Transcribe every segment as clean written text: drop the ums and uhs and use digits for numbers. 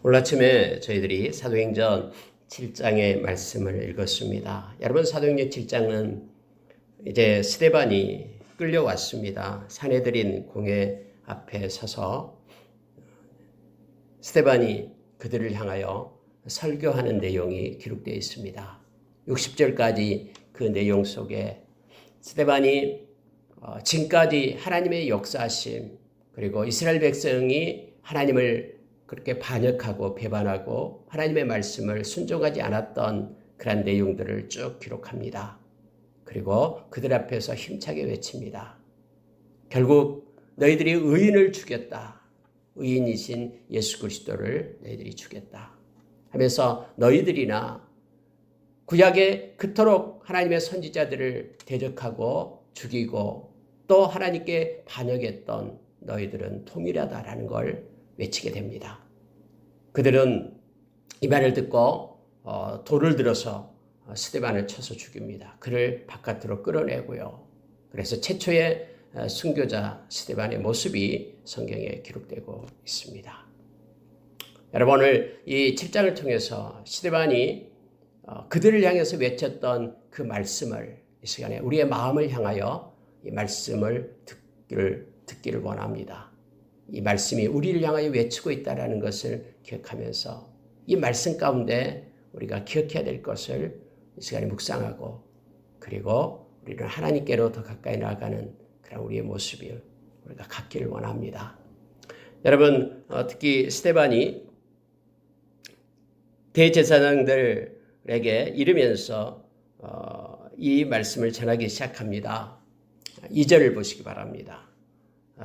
오늘 아침에 저희들이 사도행전 7장의 말씀을 읽었습니다. 여러분, 사도행전 7장은 이제 스데반이 끌려왔습니다. 산헤드린 공회 앞에 서서 스데반이 그들을 향하여 설교하는 내용이 기록되어 있습니다. 60절까지 그 내용 속에 스데반이 지금까지 하나님의 역사하심, 그리고 이스라엘 백성이 하나님을 그렇게 반역하고 배반하고 하나님의 말씀을 순종하지 않았던 그런 내용들을 쭉 기록합니다. 그리고 그들 앞에서 힘차게 외칩니다. 결국 너희들이 의인을 죽였다. 의인이신 예수 그리스도를 너희들이 죽였다 하면서 너희들이나 구약에 그토록 하나님의 선지자들을 대적하고 죽이고 또 하나님께 반역했던 너희들은 통일하다라는 걸 외치게 됩니다. 그들은 이 말을 듣고 돌을 들어서 스데반을 쳐서 죽입니다. 그를 바깥으로 끌어내고요. 그래서 최초의 순교자 스데반의 모습이 성경에 기록되고 있습니다. 여러분, 오늘 이 7장을 통해서 스데반이 그들을 향해서 외쳤던 그 말씀을 이 시간에 우리의 마음을 향하여 이 말씀을 듣기를 원합니다. 이 말씀이 우리를 향하여 외치고 있다는 것을 기억하면서 이 말씀 가운데 우리가 기억해야 될 것을 이 시간에 묵상하고, 그리고 우리는 하나님께로 더 가까이 나아가는 그런 우리의 모습이 우리가 갖기를 원합니다. 여러분, 특히 스데반이 대제사장들에게 이르면서 이 말씀을 전하기 시작합니다. 2절을 보시기 바랍니다.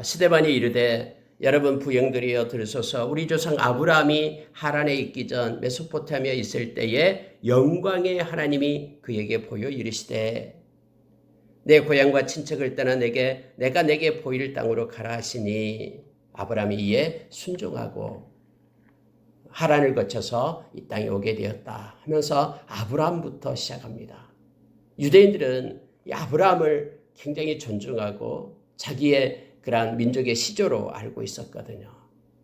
스데반이 이르되 여러분 부형들이여 들으소서. 우리 조상 아브라함이 하란에 있기 전 메소포타미아에 있을 때에 영광의 하나님이 그에게 보여 이르시되 내 고향과 친척을 떠나 내가 내게 보일 땅으로 가라 하시니 아브라함이 이에 순종하고 하란을 거쳐서 이 땅에 오게 되었다 하면서 아브라함부터 시작합니다. 유대인들은 이 아브라함을 굉장히 존중하고 자기의 그러한 민족의 시조로 알고 있었거든요.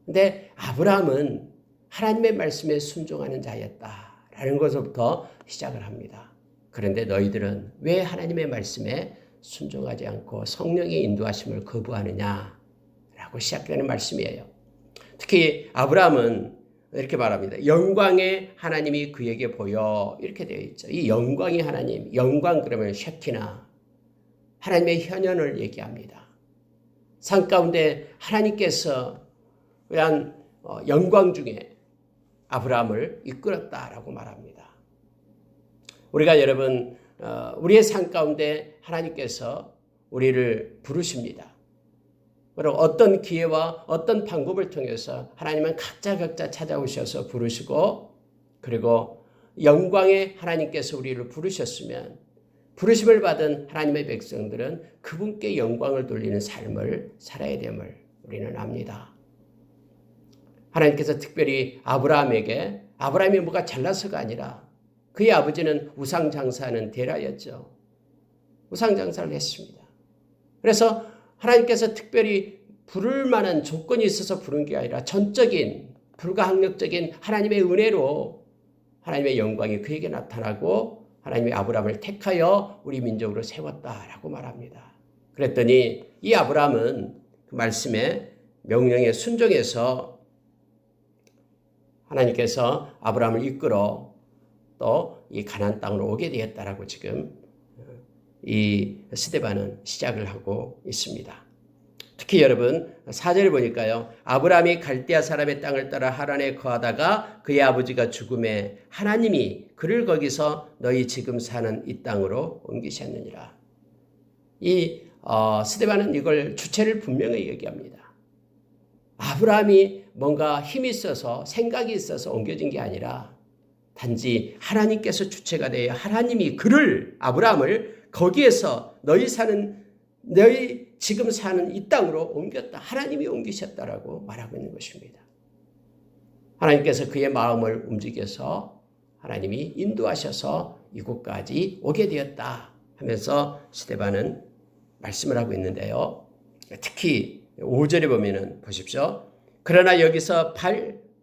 그런데 아브라함은 하나님의 말씀에 순종하는 자였다라는 것부터 시작을 합니다. 그런데 너희들은 왜 하나님의 말씀에 순종하지 않고 성령의 인도하심을 거부하느냐라고 시작되는 말씀이에요. 특히 아브라함은 이렇게 말합니다. 영광의 하나님이 그에게 보여, 이렇게 되어 있죠. 이 영광의 하나님, 영광 그러면 쉐키나, 하나님의 현현을 얘기합니다. 산 가운데 하나님께서 그냥 영광 중에 아브라함을 이끌었다라고 말합니다. 우리가 여러분, 우리의 산 가운데 하나님께서 우리를 부르십니다. 그리고 어떤 기회와 어떤 방법을 통해서 하나님은 각자 찾아오셔서 부르시고, 그리고 영광의 하나님께서 우리를 부르셨으면 부르심을 받은 하나님의 백성들은 그분께 영광을 돌리는 삶을 살아야 됨을 우리는 압니다. 하나님께서 특별히 아브라함이 뭐가 잘나서가 아니라 그의 아버지는 우상장사하는 데라였죠. 우상장사를 했습니다. 그래서 하나님께서 특별히 부를 만한 조건이 있어서 부른 게 아니라 전적인 불가항력적인 하나님의 은혜로 하나님의 영광이 그에게 나타나고 하나님이 아브라함을 택하여 우리 민족으로 세웠다라고 말합니다. 그랬더니 이 아브라함은 그 말씀에 명령에 순종해서 하나님께서 아브라함을 이끌어 또 이 가나안 땅으로 오게 되었다라고 지금 이 스데반은 시작을 하고 있습니다. 특히 여러분 4절을 보니까요. 아브라함이 갈대아 사람의 땅을 따라 하란에 거하다가 그의 아버지가 죽음에 하나님이 그를 거기서 너희 지금 사는 이 땅으로 옮기셨느니라. 이 스데반은 이걸 주체를 분명히 얘기합니다. 아브라함이 뭔가 힘이 있어서 생각이 있어서 옮겨진 게 아니라 단지 하나님께서 주체가 되어 하나님이 아브라함을 거기에서 너희 지금 사는 이 땅으로 옮겼다. 하나님이 옮기셨다라고 말하고 있는 것입니다. 하나님께서 그의 마음을 움직여서 하나님이 인도하셔서 이곳까지 오게 되었다 하면서 스데반은 말씀을 하고 있는데요. 특히 5절에 보면은 보십시오. 그러나 여기서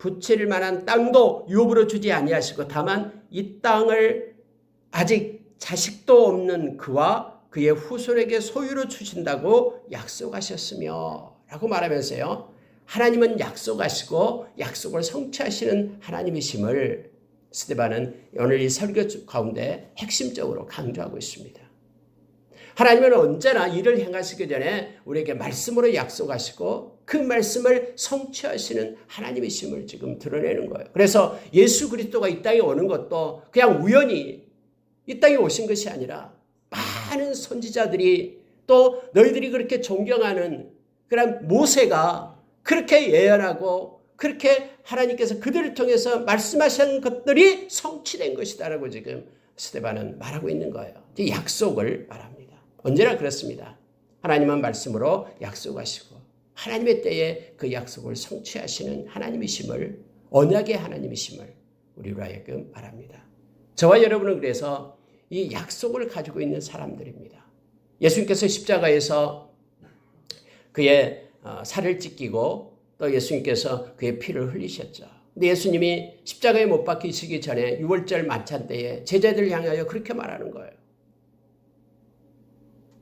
붙일 만한 땅도 유업으로 주지 아니하시고 다만 이 땅을 아직 자식도 없는 그와 그의 후손에게 소유로 주신다고 약속하셨으며 라고 말하면서요. 하나님은 약속하시고 약속을 성취하시는 하나님이심을 스데반은 오늘 이 설교 가운데 핵심적으로 강조하고 있습니다. 하나님은 언제나 일을 행하시기 전에 우리에게 말씀으로 약속하시고 그 말씀을 성취하시는 하나님이심을 지금 드러내는 거예요. 그래서 예수 그리스도가 이 땅에 오는 것도 그냥 우연히 이 땅에 오신 것이 아니라 많은 선지자들이 또 너희들이 그렇게 존경하는 그런 모세가 그렇게 예언하고 그렇게 하나님께서 그들을 통해서 말씀하신 것들이 성취된 것이다라고 지금 스데반은 말하고 있는 거예요. 약속을 말합니다. 언제나 그렇습니다. 하나님은 말씀으로 약속하시고 하나님의 때에 그 약속을 성취하시는 하나님이심을 언약의 하나님이심을 우리로 하여금 말합니다. 저와 여러분은 그래서 이 약속을 가지고 있는 사람들입니다. 예수님께서 십자가에서 그의 살을 찢기고 또 예수님께서 그의 피를 흘리셨죠. 근데 예수님이 십자가에 못 박히시기 전에 유월절 만찬 때에 제자들을 향하여 그렇게 말하는 거예요.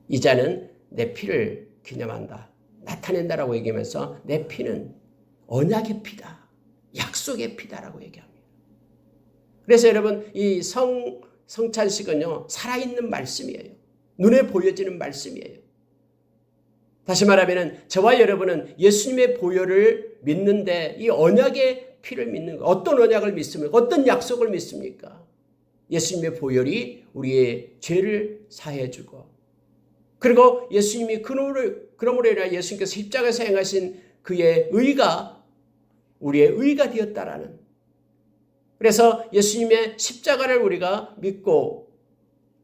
이 자는 내 피를 기념한다. 나타낸다라고 얘기하면서 내 피는 언약의 피다. 약속의 피다라고 얘기합니다. 그래서 여러분 이 성찬식은요. 살아있는 말씀이에요. 눈에 보여지는 말씀이에요. 다시 말하면 저와 여러분은 예수님의 보혈을 믿는데 이 언약의 피를 믿는 거. 어떤 언약을 믿습니까? 어떤 약속을 믿습니까? 예수님의 보혈이 우리의 죄를 사해 주고 그리고 예수님이 그러므로 인하여 예수님께서 십자가에서 행하신 그의 의가 우리의 의가 되었다라는 그래서 예수님의 십자가를 우리가 믿고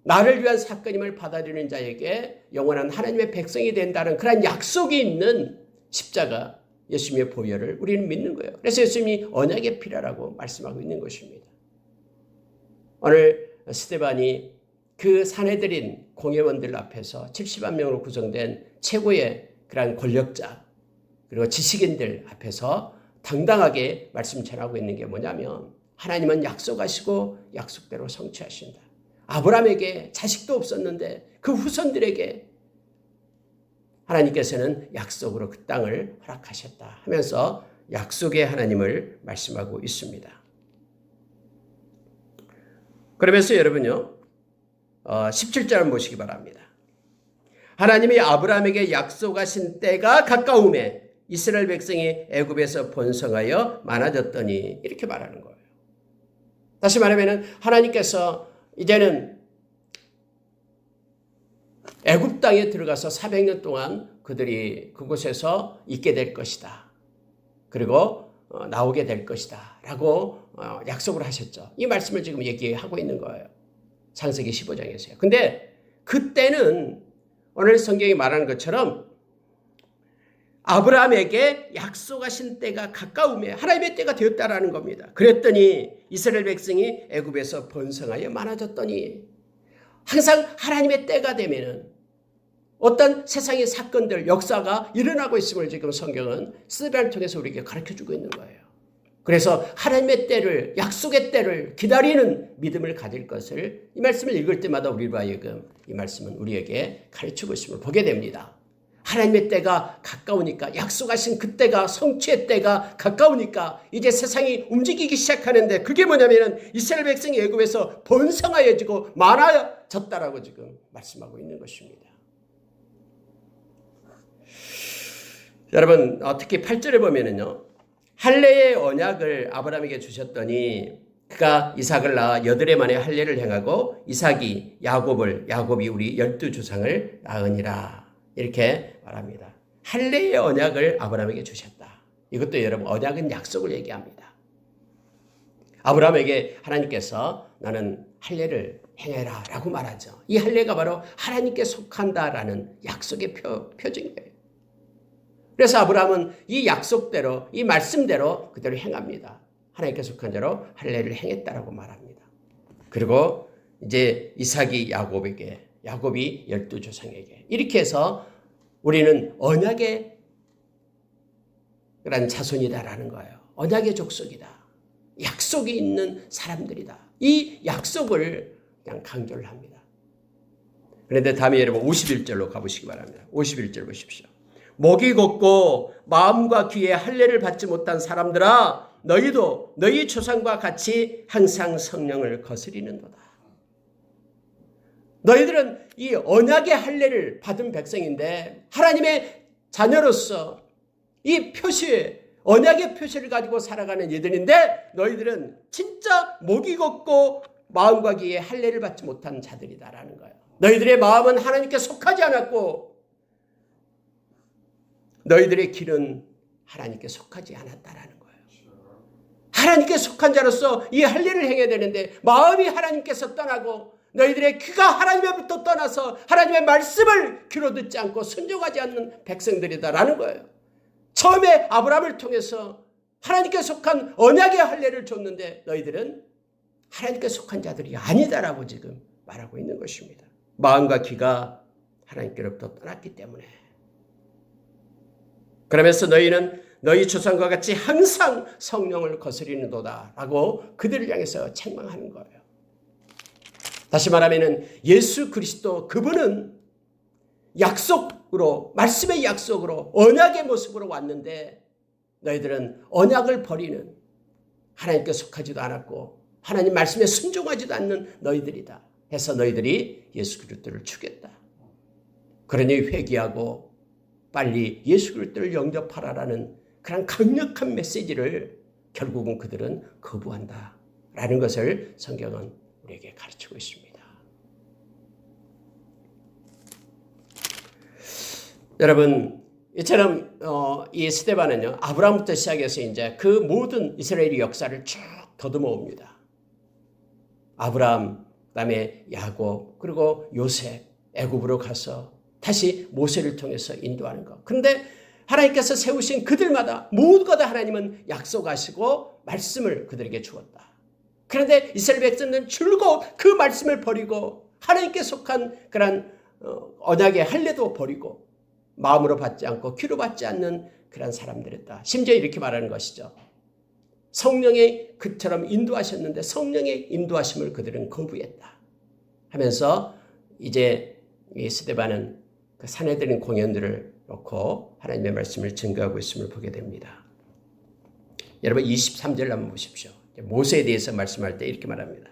나를 위한 사건임을 받아들이는 자에게 영원한 하나님의 백성이 된다는 그런 약속이 있는 십자가 예수님의 보혈을 우리는 믿는 거예요. 그래서 예수님이 언약의 피라라고 말씀하고 있는 것입니다. 오늘 스데반이 그 사내들인 공회원들 앞에서 70만 명으로 구성된 최고의 그런 권력자 그리고 지식인들 앞에서 당당하게 말씀 전하고 있는 게 뭐냐면 하나님은 약속하시고 약속대로 성취하신다. 아브라함에게 자식도 없었는데 그 후손들에게 하나님께서는 약속으로 그 땅을 허락하셨다 하면서 약속의 하나님을 말씀하고 있습니다. 그러면서 여러분요 17절을 보시기 바랍니다. 하나님이 아브라함에게 약속하신 때가 가까움에 이스라엘 백성이 애굽에서 번성하여 많아졌더니 이렇게 말하는 거예요. 다시 말하면 하나님께서 이제는 애굽 땅에 들어가서 400년 동안 그들이 그곳에서 있게 될 것이다. 그리고 나오게 될 것이다. 라고 약속을 하셨죠. 이 말씀을 지금 얘기하고 있는 거예요. 창세기 15장에서요. 근데 그때는 오늘 성경이 말하는 것처럼 아브라함에게 약속하신 때가 가까움에 하나님의 때가 되었다라는 겁니다. 그랬더니 이스라엘 백성이 애굽에서 번성하여 많아졌더니 항상 하나님의 때가 되면은 어떤 세상의 사건들, 역사가 일어나고 있음을 지금 성경은 스데반을 통해서 우리에게 가르쳐주고 있는 거예요. 그래서 하나님의 때를, 약속의 때를 기다리는 믿음을 가질 것을 이 말씀을 읽을 때마다 우리로 하여금 이 말씀은 우리에게 가르치고 있음을 보게 됩니다. 하나님의 때가 가까우니까 약속하신 그 때가 성취의 때가 가까우니까 이제 세상이 움직이기 시작하는데 그게 뭐냐면 이스라엘 백성이 애굽에서 번성하여지고 많아졌다라고 지금 말씀하고 있는 것입니다. 여러분 특히 8절에 보면은요. 할례의 언약을 아브라함에게 주셨더니 그가 이삭을 낳아 8해 만에 할례를 행하고 이삭이 야곱이 우리 12조상을 낳으니라. 이렇게 말합니다. 할례의 언약을 아브라함에게 주셨다. 이것도 여러분 언약은 약속을 얘기합니다. 아브라함에게 하나님께서 나는 할례를 행해라 라고 말하죠. 이 할례가 바로 하나님께 속한다라는 약속의 표징이에요. 그래서 아브라함은 이 약속대로 이 말씀대로 그대로 행합니다. 하나님께 속한 대로 할례를 행했다라고 말합니다. 그리고 이제 이삭이 야곱이 12조상에게 이렇게 해서 우리는 언약의 그런 자손이다라는 거예요. 언약의 족속이다. 약속이 있는 사람들이다. 이 약속을 그냥 강조를 합니다. 그런데 다음에 여러분 51절로 가보시기 바랍니다. 51절 보십시오. 목이 곧고 마음과 귀에 할례를 받지 못한 사람들아 너희도 너희 조상과 같이 항상 성령을 거스리는도다. 너희들은 이 언약의 할례를 받은 백성인데 하나님의 자녀로서 이 표시, 언약의 표시를 가지고 살아가는 이들인데 너희들은 진짜 목이 곧고 마음과 귀에 할례를 받지 못한 자들이다라는 거예요. 너희들의 마음은 하나님께 속하지 않았고 너희들의 길은 하나님께 속하지 않았다라는 거예요. 하나님께 속한 자로서 이 할례를 행해야 되는데 마음이 하나님께서 떠나고 너희들의 귀가 하나님으로부터 떠나서 하나님의 말씀을 귀로 듣지 않고 순종하지 않는 백성들이다라는 거예요. 처음에 아브라함을 통해서 하나님께 속한 언약의 할례를 줬는데 너희들은 하나님께 속한 자들이 아니다라고 지금 말하고 있는 것입니다. 마음과 귀가 하나님께로부터 떠났기 때문에. 그러면서 너희는 너희 조상과 같이 항상 성령을 거스리는도다 라고 그들을 향해서 책망하는 거예요. 다시 말하면 예수 그리스도 그분은 약속으로, 말씀의 약속으로, 언약의 모습으로 왔는데 너희들은 언약을 버리는, 하나님께 속하지도 않았고 하나님 말씀에 순종하지도 않는 너희들이다 해서 너희들이 예수 그리스도를 죽였다. 그러니 회개하고 빨리 예수 그리스도를 영접하라라는 그런 강력한 메시지를 결국은 그들은 거부한다라는 것을 성경은 우리에게 가르치고 있습니다. 여러분, 이처럼 이 스데반은요 아브라함부터 시작해서 이제 그 모든 이스라엘의 역사를 쭉 더듬어 옵니다. 아브라함, 그다음에 야곱, 그리고 요셉, 애굽으로 가서 다시 모세를 통해서 인도하는 것. 그런데 하나님께서 세우신 그들마다 모두가 다 하나님은 약속하시고 말씀을 그들에게 주었다. 그런데 이스라엘 백성들은 줄곧 그 말씀을 버리고 하나님께 속한 그런 언약의 할례도 버리고 마음으로 받지 않고 귀로 받지 않는 그런 사람들이었다. 심지어 이렇게 말하는 것이죠. 성령이 그처럼 인도하셨는데 성령의 인도하심을 그들은 거부했다 하면서 이제 이 스데반은 그 산헤드린 공연들을 놓고 하나님의 말씀을 증거하고 있음을 보게 됩니다. 여러분 23절 한번 보십시오. 모세에 대해서 말씀할 때 이렇게 말합니다.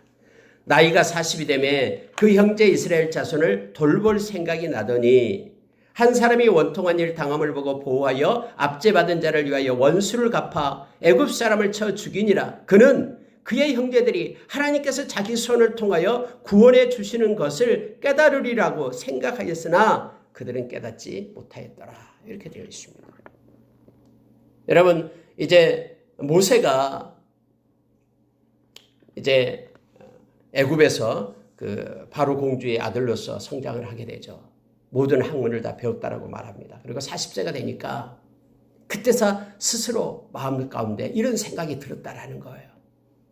나이가 40이 되매 그 형제 이스라엘 자손을 돌볼 생각이 나더니 한 사람이 원통한 일 당함을 보고 보호하여 압제받은 자를 위하여 원수를 갚아 애굽 사람을 쳐 죽이니라. 그는 그의 형제들이 하나님께서 자기 손을 통하여 구원해 주시는 것을 깨달으리라고 생각하였으나 그들은 깨닫지 못하였더라. 이렇게 되어 있습니다. 여러분 이제 모세가 이제 애굽에서 그 바로 공주의 아들로서 성장을 하게 되죠. 모든 학문을 다 배웠다라고 말합니다. 그리고 40세가 되니까 그때서 스스로 마음 가운데 이런 생각이 들었다라는 거예요.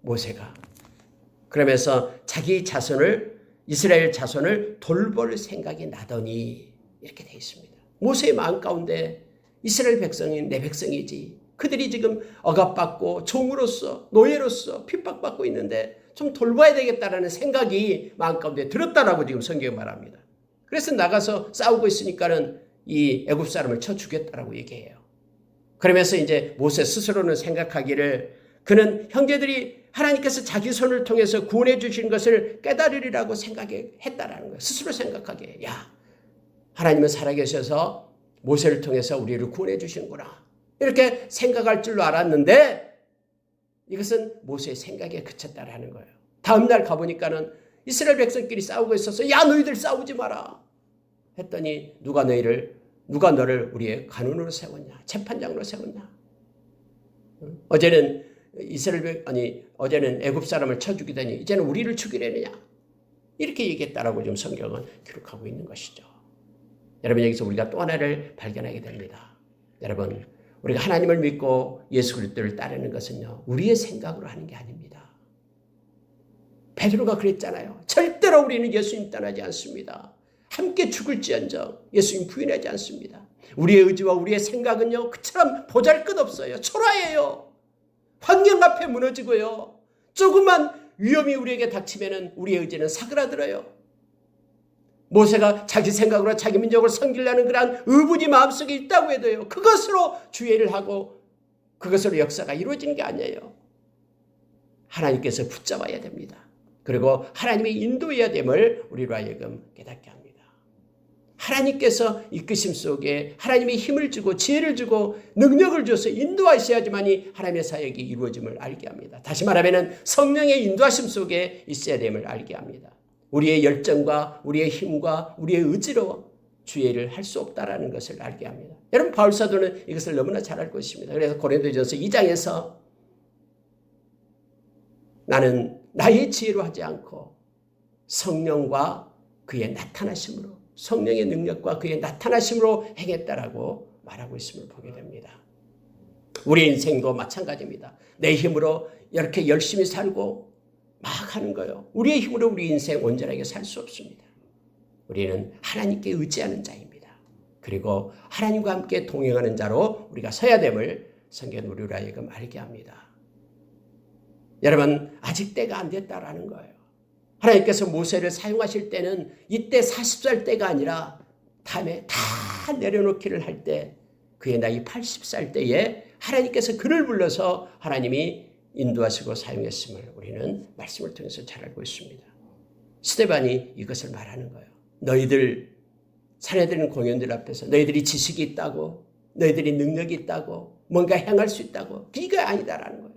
모세가. 그러면서 자기 자손을 이스라엘 자손을 돌볼 생각이 나더니 이렇게 되어 있습니다. 모세의 마음 가운데 이스라엘 백성이 내 백성이지. 그들이 지금 억압받고 종으로서 노예로서 핍박받고 있는데 좀 돌봐야 되겠다라는 생각이 마음 가운데 들었다라고 지금 성경이 말합니다. 그래서 나가서 싸우고 있으니까는 이 애굽 사람을 쳐 죽였다라고 얘기해요. 그러면서 이제 모세 스스로는 생각하기를 그는 형제들이 하나님께서 자기 손을 통해서 구원해 주신 것을 깨달으리라고 생각했다라는 거예요. 스스로 생각하게. 야, 하나님은 살아계셔서 모세를 통해서 우리를 구원해 주시는구나. 이렇게 생각할 줄로 알았는데 이것은 모세의 생각에 그쳤다라는 거예요. 다음 날 가보니까는 이스라엘 백성끼리 싸우고 있어서 야 너희들 싸우지 마라 했더니 누가 너를 우리의 간원으로 세웠냐, 재판장으로 세웠냐. 어제는 어제는 애굽 사람을 쳐 죽이더니 이제는 우리를 죽이려느냐. 이렇게 얘기했다라고 지금 성경은 기록하고 있는 것이죠. 여러분 여기서 우리가 또 하나를 발견하게 됩니다. 여러분 우리가 하나님을 믿고 예수 그리스도를 따르는 것은요 우리의 생각으로 하는 게 아닙니다. 베드로가 그랬잖아요. 절대로 우리는 예수님 떠나지 않습니다. 함께 죽을지언정 예수님 부인하지 않습니다. 우리의 의지와 우리의 생각은요 그처럼 보잘것없어요. 초라해요. 환경 앞에 무너지고요. 조금만 위험이 우리에게 닥치면 우리의 의지는 사그라들어요. 모세가 자기 생각으로 자기 민족을 섬기려는 그러한 의분이 마음속에 있다고 해도요. 그것으로 주의를 하고 그것으로 역사가 이루어지는 게 아니에요. 하나님께서 붙잡아야 됩니다. 그리고 하나님의 인도해야 됨을 우리로 하여금 깨닫게 합니다. 하나님께서 이끄심 속에 하나님의 힘을 주고 지혜를 주고 능력을 줘서 인도하셔야지만이 하나님의 사역이 이루어짐을 알게 합니다. 다시 말하면 성령의 인도하심 속에 있어야 됨을 알게 합니다. 우리의 열정과 우리의 힘과 우리의 의지로 주의 일을 할 수 없다라는 것을 알게 합니다. 여러분 바울 사도는 이것을 너무나 잘 알고 있습니다. 그래서 고린도전서 2장에서 나는 나의 지혜로 하지 않고 성령과 그의 나타나심으로 성령의 능력과 그의 나타나심으로 행했다라고 말하고 있음을 보게 됩니다. 우리 인생도 마찬가지입니다. 내 힘으로 이렇게 열심히 살고 막 하는 거예요. 우리의 힘으로 우리 인생 온전하게 살 수 없습니다. 우리는 하나님께 의지하는 자입니다. 그리고 하나님과 함께 동행하는 자로 우리가 서야 됨을 성경은 우리로 하여금 알게 합니다. 여러분 아직 때가 안 됐다라는 거예요. 하나님께서 모세를 사용하실 때는 이때 40살 때가 아니라 다음에 다 내려놓기를 할 때 그의 나이 80살 때에 하나님께서 그를 불러서 하나님이 인도하시고 사용했음을 우리는 말씀을 통해서 잘 알고 있습니다. 스데반이 이것을 말하는 거예요. 너희들 사내들은 공연들 앞에서 너희들이 지식이 있다고 너희들이 능력이 있다고 뭔가 행할 수 있다고 이거 아니다라는 거예요.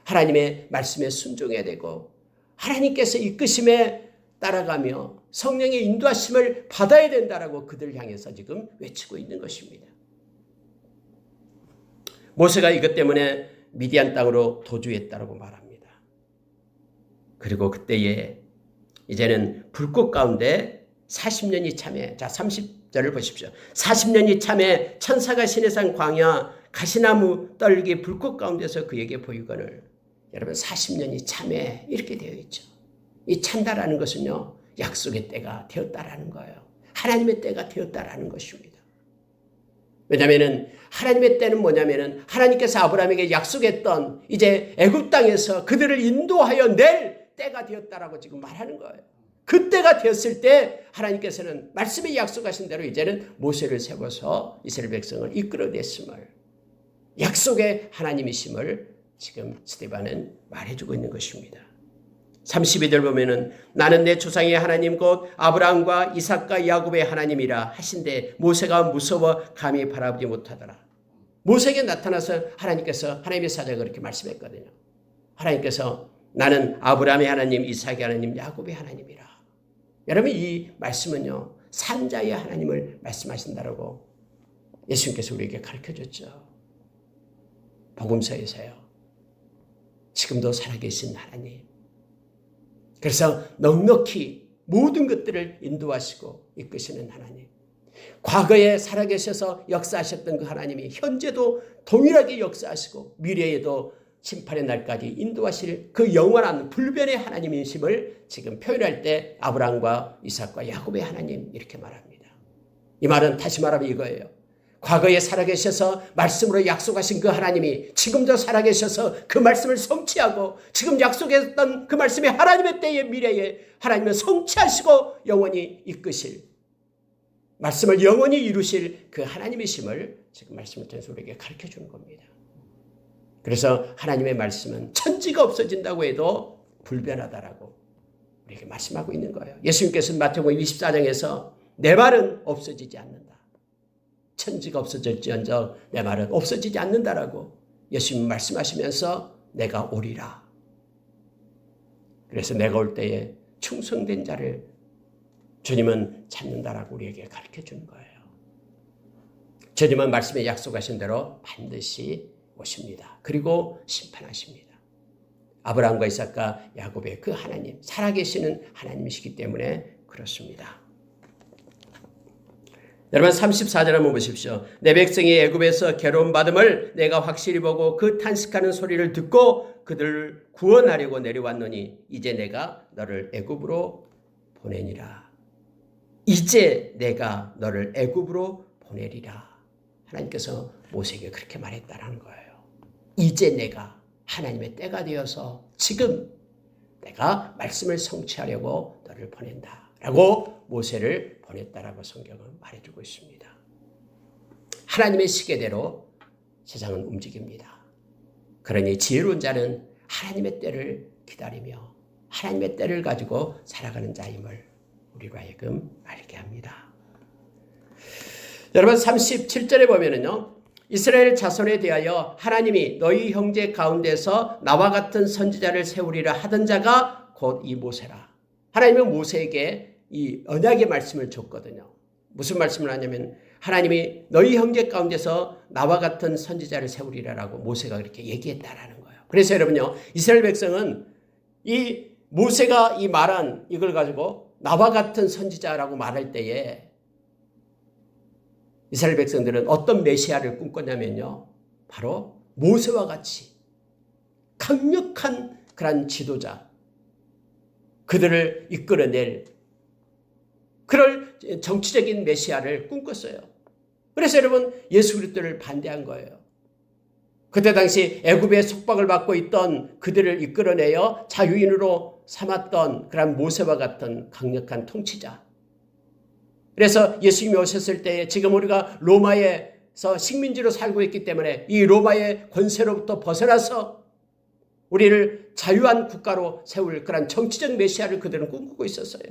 하나님의 말씀에 순종해야 되고 하나님께서 이끄심에 따라가며 성령의 인도하심을 받아야 된다라고 그들 향해서 지금 외치고 있는 것입니다. 모세가 이것 때문에 미디안 땅으로 도주했다라고 말합니다. 그리고 그때에 이제는 불꽃 가운데 40년이 참에 자 30절을 보십시오. 40년이 참에 천사가 시내산 광야 가시나무 떨기 불꽃 가운데서 그에게 보이거늘 여러분 40년이 참에 이렇게 되어 있죠. 이 찬다라는 것은요. 약속의 때가 되었다라는 거예요. 하나님의 때가 되었다라는 것입니다. 왜냐하면 하나님의 때는 뭐냐면 하나님께서 아브라함에게 약속했던 이제 애굽 땅에서 그들을 인도하여 낼 때가 되었다라고 지금 말하는 거예요. 그 때가 되었을 때 하나님께서는 말씀에 약속하신 대로 이제는 모세를 세워서 이스라엘 백성을 이끌어냈음을 약속의 하나님이심을 지금 스데반은 말해주고 있는 것입니다. 32절 보면은 나는 내 조상의 하나님 곧 아브라함과 이삭과 야곱의 하나님이라 하신데 모세가 무서워 감히 바라보지 못하더라. 모세에게 나타나서 하나님께서 하나님의 사자가 그렇게 말씀했거든요. 하나님께서 나는 아브라함의 하나님, 이삭의 하나님, 야곱의 하나님이라. 여러분 이 말씀은요. 산자의 하나님을 말씀하신다라고 예수님께서 우리에게 가르쳐줬죠. 복음서에서요. 지금도 살아계신 하나님. 그래서 넉넉히 모든 것들을 인도하시고 이끄시는 하나님. 과거에 살아계셔서 역사하셨던 그 하나님이 현재도 동일하게 역사하시고 미래에도 심판의 날까지 인도하실 그 영원한 불변의 하나님이심을 지금 표현할 때 아브라함과 이삭과 야곱의 하나님 이렇게 말합니다. 이 말은 다시 말하면 이거예요. 과거에 살아계셔서 말씀으로 약속하신 그 하나님이 지금도 살아계셔서 그 말씀을 성취하고 지금 약속했던 그 말씀이 하나님의 때에 미래에 하나님을 성취하시고 영원히 이끄실 말씀을 영원히 이루실 그 하나님이심을 지금 말씀을 통해서 우리에게 가르쳐주는 겁니다. 그래서 하나님의 말씀은 천지가 없어진다고 해도 불변하다라고 우리에게 말씀하고 있는 거예요. 예수님께서는 마태복음 24장에서 내 말은 없어지지 않는다. 천지가 없어질지언정 내 말은 없어지지 않는다라고 예수님 말씀하시면서 내가 오리라. 그래서 내가 올 때에 충성된 자를 주님은 찾는다라고 우리에게 가르쳐주는 거예요. 주님은 말씀에 약속하신 대로 반드시 오십니다. 그리고 심판하십니다. 아브라함과 이삭과 야곱의 그 하나님, 살아계시는 하나님이시기 때문에 그렇습니다. 여러분 34절 한번 보십시오. 내 백성이 애굽에서 괴로움 받음을 내가 확실히 보고 그 탄식하는 소리를 듣고 그들을 구원하려고 내려왔노니 이제 내가 너를 애굽으로 보내니라. 이제 내가 너를 애굽으로 보내리라. 하나님께서 모세에게 그렇게 말했다라는 거예요. 이제 내가 하나님의 때가 되어서 지금 내가 말씀을 성취하려고 너를 보낸다 라고 모세를 보냈다라고 성경은 말해주고 있습니다. 하나님의 시계대로 세상은 움직입니다. 그러니 지혜로운 자는 하나님의 때를 기다리며 하나님의 때를 가지고 살아가는 자임을 우리로 하여금 알게 합니다. 여러분 37절에 보면은요, 이스라엘 자손에 대하여 하나님이 너희 형제 가운데서 나와 같은 선지자를 세우리라 하던 자가 곧 이 모세라. 하나님은 모세에게 이 언약의 말씀을 줬거든요. 무슨 말씀을 하냐면 하나님이 너희 형제 가운데서 나와 같은 선지자를 세우리라라고 모세가 그렇게 얘기했다라는 거예요. 그래서 여러분요, 이스라엘 백성은 이 모세가 이 말한 이걸 가지고 나와 같은 선지자라고 말할 때에 이스라엘 백성들은 어떤 메시아를 꿈꿨냐면요, 바로 모세와 같이 강력한 그런 지도자, 그들을 이끌어낼 그럴 정치적인 메시아를 꿈꿨어요. 그래서 여러분 예수 그리스도를 반대한 거예요. 그때 당시 애굽의 속박을 받고 있던 그들을 이끌어내어 자유인으로 삼았던 그런 모세와 같은 강력한 통치자. 그래서 예수님이 오셨을 때 지금 우리가 로마에서 식민지로 살고 있기 때문에 이 로마의 권세로부터 벗어나서 우리를 자유한 국가로 세울 그런 정치적 메시아를 그들은 꿈꾸고 있었어요.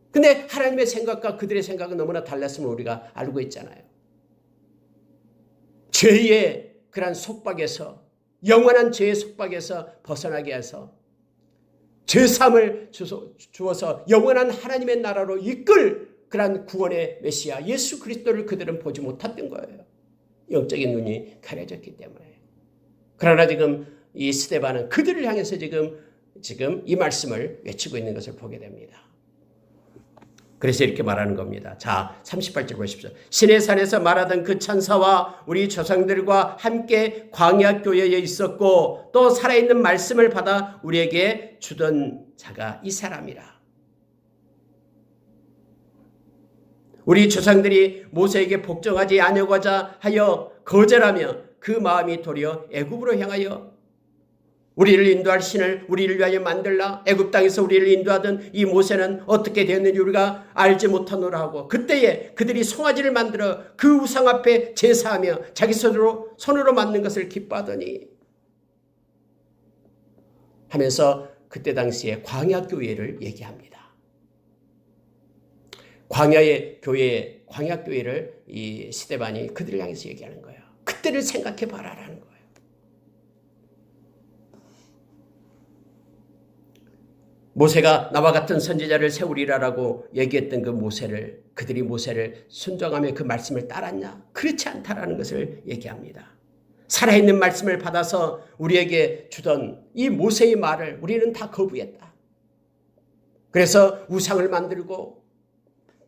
근데 하나님의 생각과 그들의 생각은 너무나 달랐음을 우리가 알고 있잖아요. 죄의 그런 속박에서, 영원한 죄의 속박에서 벗어나게 해서 죄사함을 주어서 영원한 하나님의 나라로 이끌 그런 구원의 메시아 예수 그리스도를 그들은 보지 못했던 거예요. 영적인 눈이 가려졌기 때문에. 그러나 지금 이 스데반은 그들을 향해서 지금 이 말씀을 외치고 있는 것을 보게 됩니다. 그래서 이렇게 말하는 겁니다. 자, 38절 보십시오. 시내산에서 말하던 그 천사와 우리 조상들과 함께 광야 교회에 있었고 또 살아있는 말씀을 받아 우리에게 주던 자가 이 사람이라. 우리 조상들이 모세에게 복종하지 아니하고자 하여 거절하며 그 마음이 도리어 애굽으로 향하여 우리를 인도할 신을 우리를 위하여 만들라. 애굽 땅에서 우리를 인도하던 이 모세는 어떻게 되었는지 우리가 알지 못하노라 하고 그때에 그들이 송아지를 만들어 그 우상 앞에 제사하며 자기 손으로 만든 것을 기뻐하더니 하면서 그때 당시에 광야 교회를 얘기합니다. 광야 교회를 이 스데반이 그들을 향해서 얘기하는 거예요. 그때를 생각해 봐라라는 거예요. 모세가 나와 같은 선지자를 세우리라라고 얘기했던 그 모세를, 그들이 모세를 순종하며 그 말씀을 따랐냐? 그렇지 않다라는 것을 얘기합니다. 살아있는 말씀을 받아서 우리에게 주던 이 모세의 말을 우리는 다 거부했다. 그래서 우상을 만들고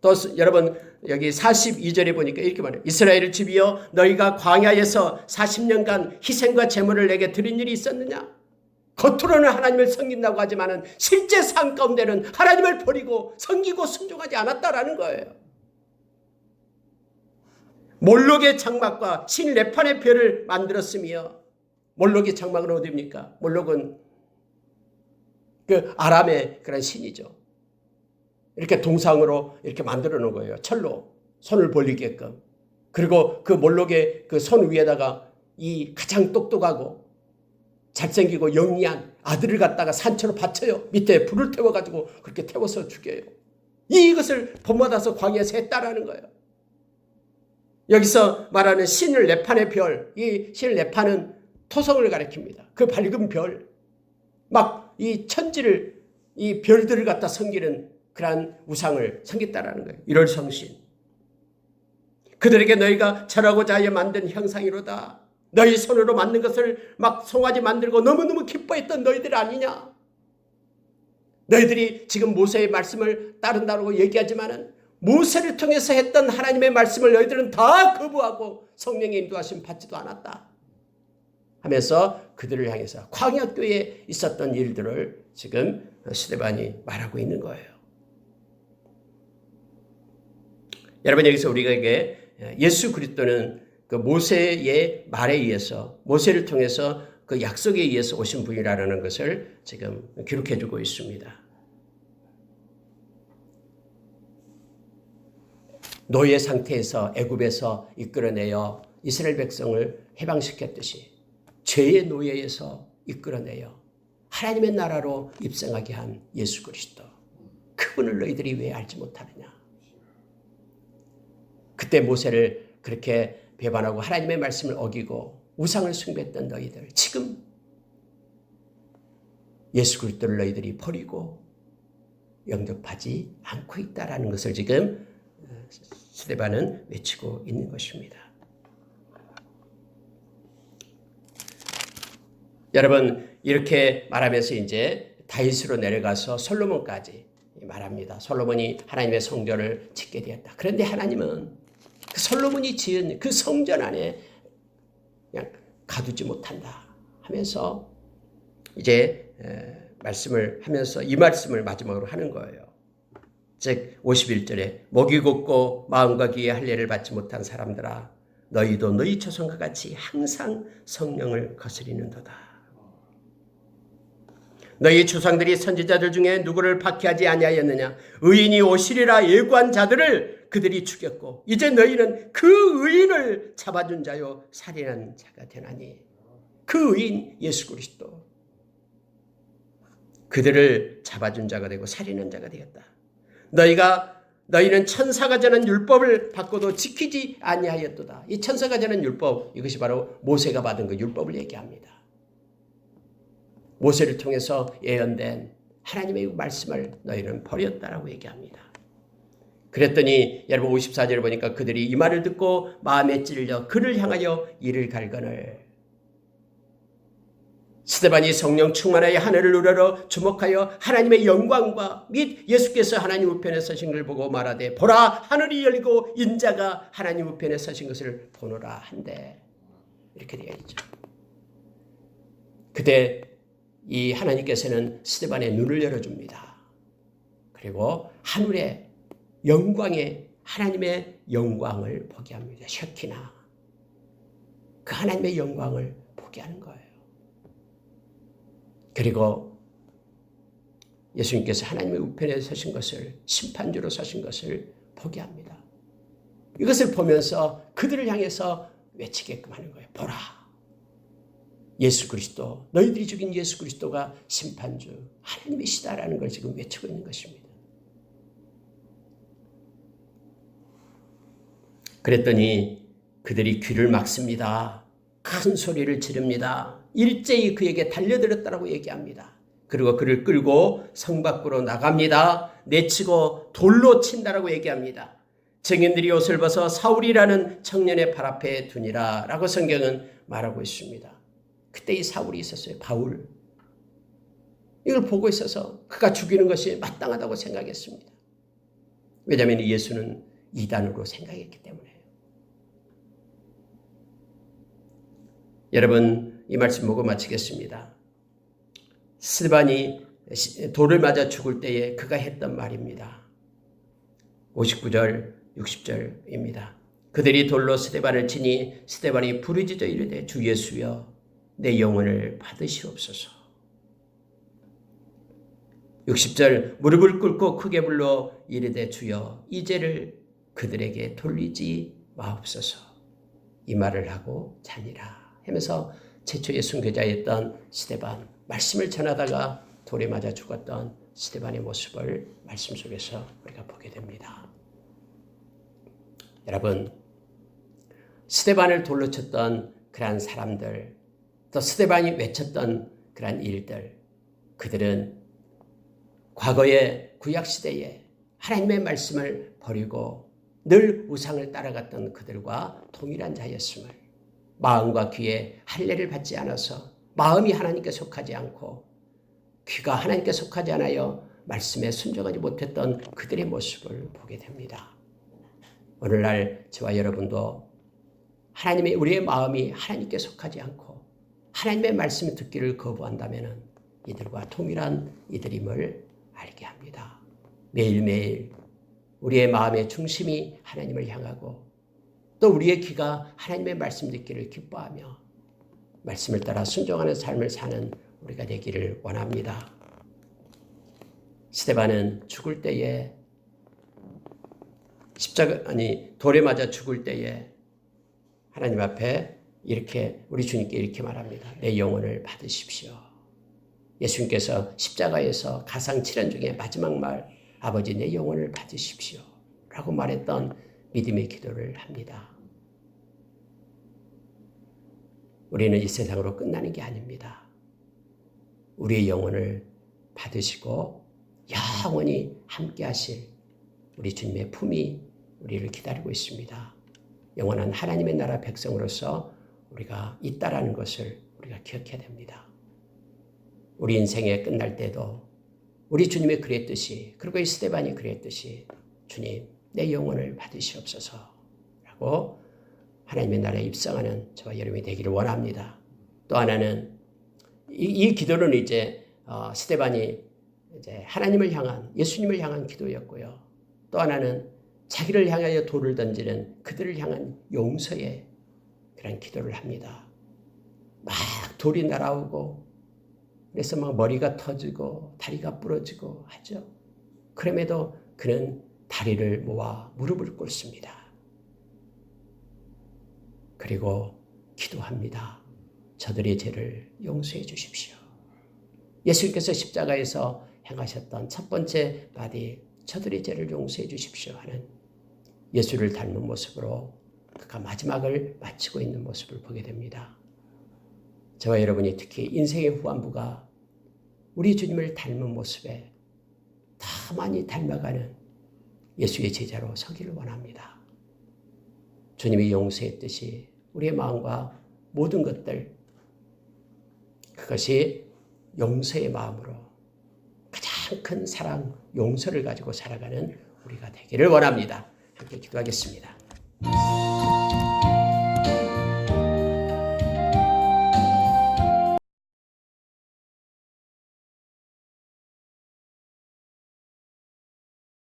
또 여러분 여기 42절에 보니까 이렇게 말해요. 이스라엘을 집이여 너희가 광야에서 40년간 희생과 제물을 내게 드린 일이 있었느냐? 겉으로는 하나님을 섬긴다고 하지만 실제 삶 가운데는 하나님을 버리고 섬기고 순종하지 않았다라는 거예요. 몰록의 장막과 신 레판의 별을 만들었으며, 몰록의 장막은 어디입니까? 몰록은 그 아람의 그런 신이죠. 이렇게 동상으로 이렇게 만들어 놓은 거예요. 철로 손을 벌리게끔. 그리고 그 몰록의 그 손 위에다가 이 가장 똑똑하고 잘생기고 영리한 아들을 갖다가 산처로 바쳐요. 밑에 불을 태워가지고 그렇게 태워서 죽여요. 이것을 본받아서 광야에서 했다라는 거예요. 여기서 말하는 신을 레판의 별, 이 신 레판은 토성을 가리킵니다. 그 밝은 별, 막 이 천지를, 이 별들을 갖다 섬기는 그러한 우상을 섬겼다라는 거예요. 이럴 성신. 그들에게 너희가 절하고자 하여 만든 형상이로다. 너희 손으로 만든 것을 막 송아지 만들고 너무너무 기뻐했던 너희들 아니냐? 너희들이 지금 모세의 말씀을 따른다고 얘기하지만은 모세를 통해서 했던 하나님의 말씀을 너희들은 다 거부하고 성령의 인도하심 받지도 않았다 하면서 그들을 향해서 광야교회에 있었던 일들을 지금 스데반이 말하고 있는 거예요. 여러분, 여기서 우리에게 예수 그리스도는 그 모세의 말에 의해서, 모세를 통해서 그 약속에 의해서 오신 분이라는 것을 지금 기록해 주고 있습니다. 노예 상태에서 애굽에서 이끌어내어 이스라엘 백성을 해방시켰듯이 죄의 노예에서 이끌어내어 하나님의 나라로 입성하게 한 예수 그리스도, 그분을 너희들이 왜 알지 못하느냐. 그때 모세를 그렇게 배반하고 하나님의 말씀을 어기고 우상을 숭배했던 너희들, 지금 예수 그리스도를 너희들이 버리고 영접하지 않고 있다라는 것을 지금 스데반은 외치고 있는 것입니다. 여러분, 이렇게 말하면서 이제 다윗으로 내려가서 솔로몬까지 말합니다. 솔로몬이 하나님의 성전을 짓게 되었다. 그런데 하나님은 그 솔로몬이 지은 그 성전 안에 그냥 가두지 못한다 하면서 이제 말씀을 하면서 이 말씀을 마지막으로 하는 거예요. 즉 51절에 목이 곧고 마음과 귀에 할례를 받지 못한 사람들아, 너희도 너희 조상과 같이 항상 성령을 거스리는도다. 너희 조상들이 선지자들 중에 누구를 박해하지 아니하였느냐? 의인이 오시리라 예고한 자들을 그들이 죽였고 이제 너희는 그 의인을 잡아준 자요 살인한 자가 되나니. 그 의인 예수 그리스도, 그들을 잡아준 자가 되고 살인한 자가 되었다. 너희는 천사가 전한 율법을 받고도 지키지 아니하였도다. 이 천사가 전한 율법, 이것이 바로 모세가 받은 그 율법을 얘기합니다. 모세를 통해서 예언된 하나님의 말씀을 너희는 버렸다라고 얘기합니다. 그랬더니 여러분 54절에 보니까 그들이 이 말을 듣고 마음에 찔려 그를 향하여 이를 갈거늘. 스데반이 성령 충만하여 하늘을 우러러 주목하여 하나님의 영광과 및 예수께서 하나님 우편에 서신 걸 보고 말하되 보라 하늘이 열리고 인자가 하나님 우편에 서신 것을 보노라 한데, 이렇게 되어 있죠. 그때 이 하나님께서는 스데반의 눈을 열어줍니다. 그리고 하늘의 영광에 하나님의 영광을 보게 합니다. 셔키나, 그 하나님의 영광을 보게 하는 거예요. 그리고 예수님께서 하나님의 우편에 서신 것을, 심판주로 서신 것을 보게 합니다. 이것을 보면서 그들을 향해서 외치게끔 하는 거예요. 보라, 예수 그리스도, 너희들이 죽인 예수 그리스도가 심판주 하나님이시다라는 걸 지금 외치고 있는 것입니다. 그랬더니 그들이 귀를 막습니다. 큰 소리를 지릅니다. 일제히 그에게 달려들었다라고 얘기합니다. 그리고 그를 끌고 성 밖으로 나갑니다. 내치고 돌로 친다라고 얘기합니다. 증인들이 옷을 벗어 사울이라는 청년의 발 앞에 두니라 라고 성경은 말하고 있습니다. 그때 이 사울이 있었어요. 바울. 이걸 보고 있어서 그가 죽이는 것이 마땅하다고 생각했습니다. 왜냐하면 예수는 이단으로 생각했기 때문에요. 여러분, 이 말씀 보고 마치겠습니다. 스데반이 돌을 맞아 죽을 때에 그가 했던 말입니다. 59절 60절입니다. 그들이 돌로 스데반을 치니 스데반이 부르짖어 이르되 주 예수여 내 영혼을 받으시옵소서. 60절 무릎을 꿇고 크게 불러 이르되 주여 이 죄를 그들에게 돌리지 마옵소서. 이 말을 하고 자니라 하면서 최초의 순교자였던 스데반, 말씀을 전하다가 돌에 맞아 죽었던 스데반의 모습을 말씀 속에서 우리가 보게 됩니다. 여러분, 스데반을 돌로 쳤던 그러한 사람들, 또 스데반이 외쳤던 그러한 일들, 그들은 과거의 구약시대에 하나님의 말씀을 버리고 늘 우상을 따라갔던 그들과 동일한 자였음을, 마음과 귀에 할례를 받지 않아서 마음이 하나님께 속하지 않고 귀가 하나님께 속하지 않아요 말씀에 순종하지 못했던 그들의 모습을 보게 됩니다. 오늘날 저와 여러분도 하나님의 우리의 마음이 하나님께 속하지 않고 하나님의 말씀을 듣기를 거부한다면 이들과 동일한 이들임을 알게 합니다. 매일매일 우리의 마음의 중심이 하나님을 향하고 또 우리의 귀가 하나님의 말씀 듣기를 기뻐하며 말씀을 따라 순종하는 삶을 사는 우리가 되기를 원합니다. 스데반은 죽을 때에 돌에 맞아 죽을 때에 하나님 앞에 이렇게 우리 주님께 이렇게 말합니다. 내 영혼을 받으십시오. 예수님께서 십자가에서 가상 7연 중에 마지막 말, 아버지 내 영혼을 받으십시오 라고 말했던 믿음의 기도를 합니다. 우리는 이 세상으로 끝나는 게 아닙니다. 우리의 영혼을 받으시고 영원히 함께 하실 우리 주님의 품이 우리를 기다리고 있습니다. 영원한 하나님의 나라 백성으로서 우리가 있다라는 것을 우리가 기억해야 됩니다. 우리 인생에 끝날 때도 우리 주님이 그랬듯이, 그리고 이 스데반이 그랬듯이 주님 내 영혼을 받으시옵소서 라고 하나님의 나라에 입성하는 저와 여러분이 되기를 원합니다. 또 하나는 이 기도는 이제 스데반이 이제 하나님을 향한, 예수님을 향한 기도였고요. 또 하나는 자기를 향하여 돌을 던지는 그들을 향한 용서의 그런 기도를 합니다. 막 돌이 날아오고 그래서 막 머리가 터지고 다리가 부러지고 하죠. 그럼에도 그는 다리를 모아 무릎을 꿇습니다. 그리고 기도합니다. 저들의 죄를 용서해 주십시오. 예수님께서 십자가에서 행하셨던 첫 번째 바디, 저들의 죄를 용서해 주십시오 하는 예수를 닮은 모습으로 그가 마지막을 마치고 있는 모습을 보게 됩니다. 저와 여러분이 특히 인생의 후반부가 우리 주님을 닮은 모습에 더 많이 닮아가는 예수의 제자로 서기를 원합니다. 주님이 용서했듯이 우리의 마음과 모든 것들, 그것이 용서의 마음으로 가장 큰 사랑, 용서를 가지고 살아가는 우리가 되기를 원합니다. 함께 기도하겠습니다.